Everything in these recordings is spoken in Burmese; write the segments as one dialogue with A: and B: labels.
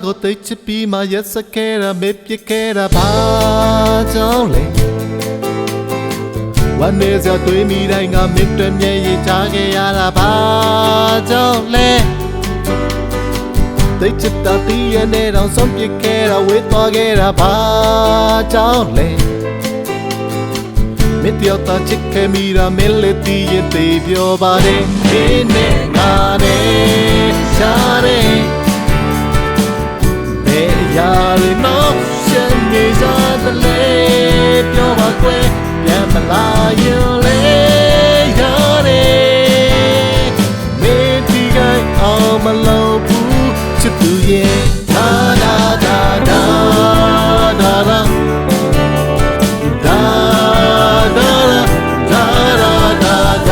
A: ကိုသိချစ်ပြီးမှရက်စက်ခဲ့တာမေ့ပြစ်ခဲ့တာဘာကြောင့်လဲวันนี้จะตุยมีได้งามิตรเมียยิ่งจากยาละบ้าเจ้าเล่ติดจิตตาตีเนเราสมยิแค่เราวิตัวแค่เราบ้าเจ้าเล่มิตรเดียวตาจิกแค่มีเราเมลตีเย็นตีเดียวบาเดเนงาเนชาเนเบียร์เลยน้องเช่นยิ่งจะทะเลเดียวบาเกยပြန်မလာရင်လေရတယ်မင်းဒီကိုင်းအောင်မလုပ်ဘူးချစ်သူရဲ့ဒါဒါဒါဒါဒါဒါဒါဒါဒါဒါဒါဒ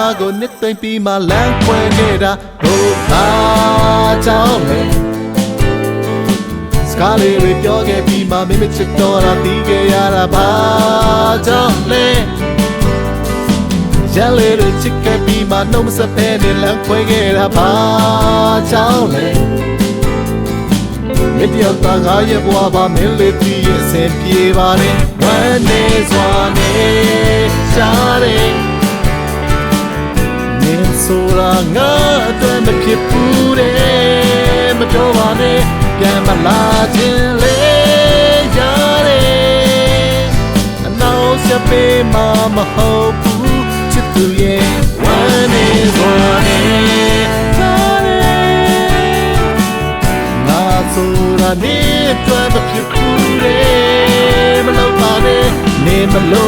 A: ါကိုနှစ်သိမ့်ပြီးမှလမ်းခွဲခဲ့တာဘုရားကြောင့်လေစကားလေးတွေပြောခဲ့ပြီးမှမင်းမချစ်တော့တာပြီးခဲ့ရတာဘာကြောင့်လဲရန်လေးတွေချစ်ခဲ့ပြီးမှနှုတ်မဆက်ဖဲနဲ့လမ်းခွဲခဲ့တာဘာကြောင့်လဲမတရားတာငါရဲ့ဘဝပါမင်းလေးပြီးရဲ့အစဉ်ပြေပါနဲ့ဝမ်းနေစွာနဲ့ရှားတယ်ဆိုတာငါအတွက်မဖြစ်ဘူးတဲ့မတော်ပါနဲ့ပြန်မလာခြင်းလေရတယ်အနောက်ဆက်ပေးမှမဟုတ်ဘူးချစ်သူရဲ့ဝမ်းနေစွာနဲ့ငါဆိုတာနေအတွက်မဖြစ်ဘူးတဲ့မလုပ်ပါနဲ့နေမလို့